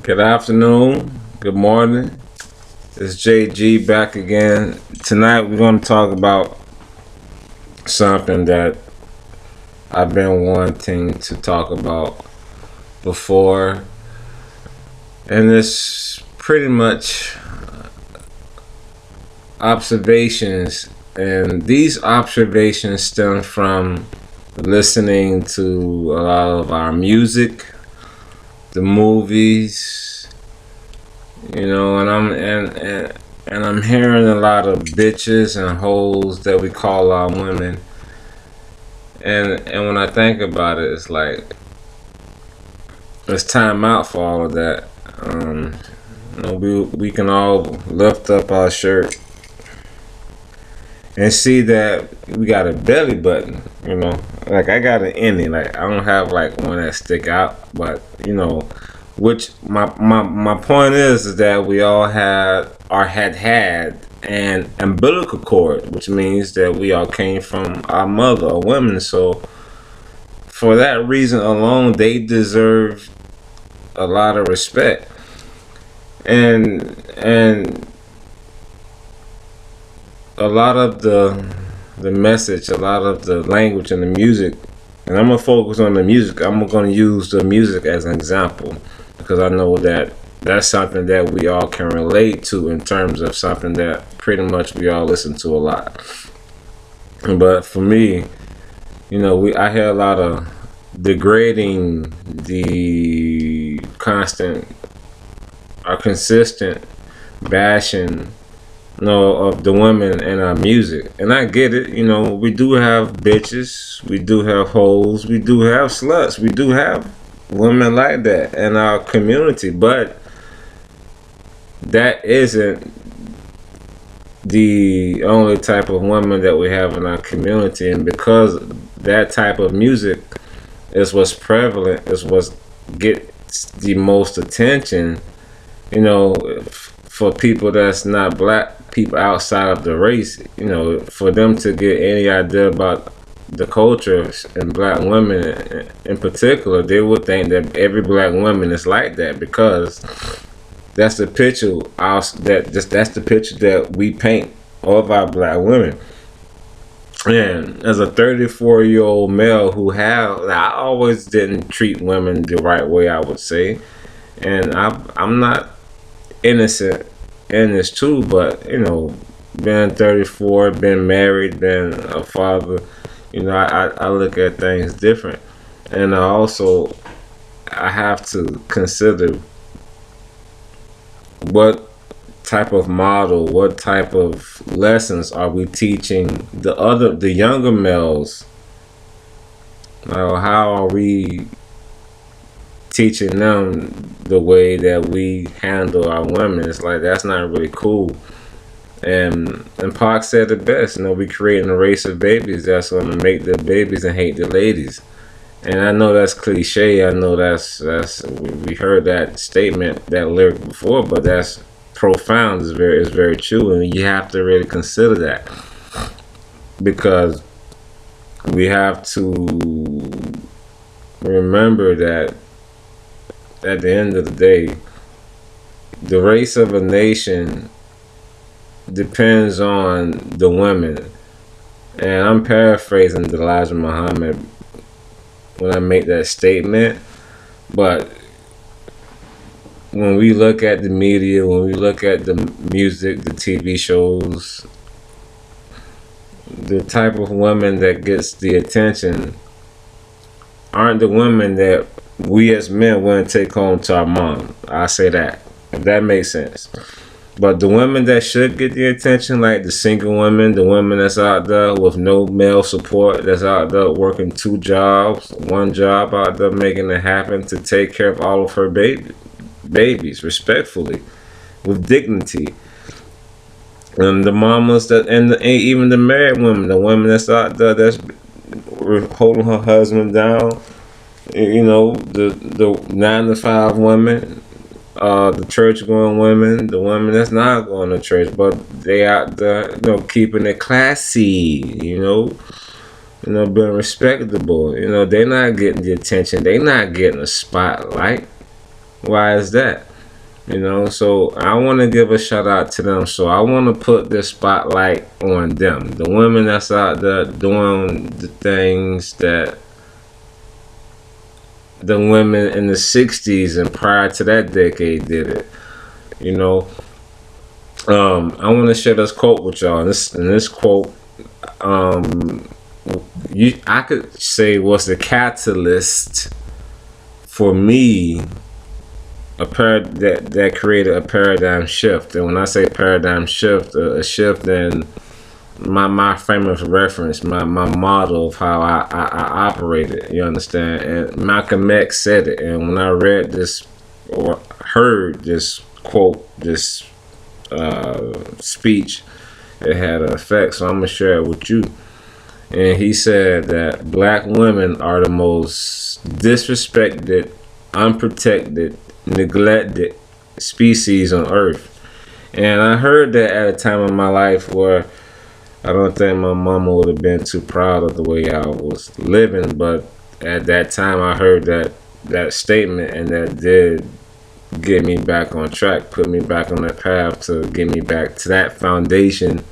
Good afternoon, good morning. It's JG back again. Tonight we're going to talk about something that I've been wanting to talk about before, and it's pretty much observations. And these observations stem from listening to a lot of our music, the movies, and I'm hearing a lot of bitches and hoes that we call our women. And when I think about it, it's like it's time out for all of that. We can all lift up our shirt and see that we got a belly button. Like I got an innie. Like I don't have like one that stick out, but which my point is that we all had an umbilical cord, which means that we all came from our mother, a woman. So for that reason alone, they deserve a lot of respect. And a lot of the message, a lot of the language and the music, and I'm gonna focus on the music. I'm gonna use the music as an example because I know that that's something that we all can relate to in terms of something that pretty much we all listen to a lot. But for me, I hear a lot of degrading, the constant or consistent bashing of the women in our music. And I get it, we do have bitches, we do have hoes, we do have sluts, we do have women like that in our community, but that isn't the only type of woman that we have in our community. And because that type of music is what's prevalent, is what gets the most attention, for people that's not black, people outside of the race, for them to get any idea about the culture and black women in particular, they would think that every black woman is like that because that's the picture that's the picture that we paint of our black women. And as a 34-year-old male I always didn't treat women the right way, I would say, and I'm not innocent in this too, but being 34, been married, been a father, I look at things different. And I have to consider what type of model, what type of lessons are we teaching the younger males. How are we teaching them the way that we handle our women? It's like that's not really cool. And Pac said it best, we creating a race of babies that's gonna make the babies and hate the ladies. And I know that's cliche. I know that's we heard that statement, that lyric before, but that's profound. It's very true, and you have to really consider that because we have to remember that at the end of the day, the race of a nation depends on the women. And I'm paraphrasing Elijah Muhammad when I make that statement, but when we look at the media, when we look at the music, the TV shows, the type of women that gets the attention aren't the women that we as men want to take home to our mom. I say that, if that makes sense. But the women that should get the attention, like the single women, the women that's out there with no male support, that's out there working 2 jobs, 1 job out there making it happen to take care of all of her babies respectfully, with dignity. And the mamas and even the married women, the women that's out there that's holding her husband down, the 9 to 5 women, the church going women, the women that's not going to church, but they out there, keeping it classy, being respectable. They're not getting the attention. They're not getting a spotlight. Why is that? You know, so I want to give a shout out to them. So I want to put this spotlight on them, the women that's out there doing the things that the women in the 60s and prior to that decade did it. You know, I want to share this quote with y'all. And this quote, I could say was the catalyst for me, that created a paradigm shift. And when I say paradigm shift, a shift in my frame of reference, my model of how I operated. You understand? And Malcolm X said it. And when I read this or heard this quote, this speech, it had an effect. So I'm gonna share it with you. And he said that black women are the most disrespected, unprotected, neglected species on earth. And I heard that at a time in my life where I don't think my mama would have been too proud of the way I was living, but at that time I heard that statement, and that did get me back on track, put me back on that path to get me back to that foundation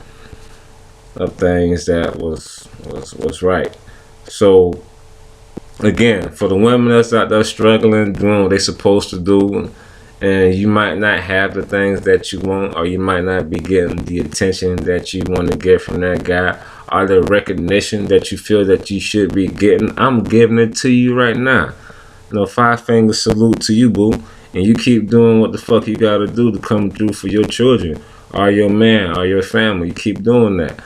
of things that was right. So again, for the women that's out there struggling, doing what they're supposed to do, and you might not have the things that you want, or you might not be getting the attention that you want to get from that guy, or the recognition that you feel that you should be getting, I'm giving it to you right now. You know, 5-finger salute to you, boo. And you keep doing what the fuck you gotta do to come through for your children, or your man, or your family. You keep doing that.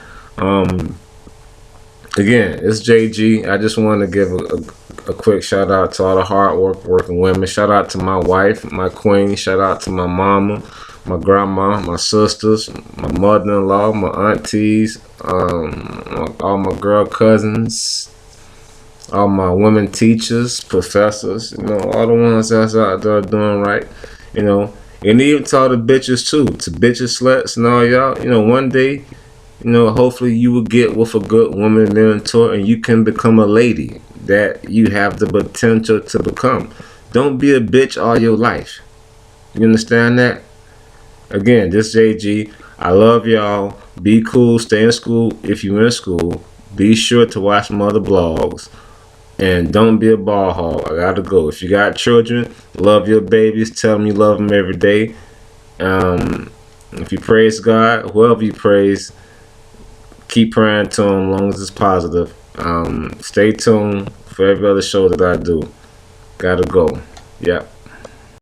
Again, it's JG. I just want to give a quick shout out to all the working women. Shout out to my wife, my queen. Shout out to my mama, my grandma, my sisters, my mother-in-law, my aunties, all my girl cousins, all my women teachers, professors, you know, all the ones that's out there doing right, you know, and even to all the bitches too, to bitches, sluts, and all y'all, you know, one day, you know, hopefully you will get with a good woman mentor and you can become a lady that you have the potential to become. Don't be a bitch all your life. You understand that? Again, this JG. I love y'all. Be cool. Stay in school if you're in school. Be sure to watch my other blogs. And don't be a ball hog. I gotta go. If you got children, love your babies. Tell them you love them every day. If you praise God, whoever you praise, keep praying to him as long as it's positive. Stay tuned for every other show that I do. Gotta go. Yep.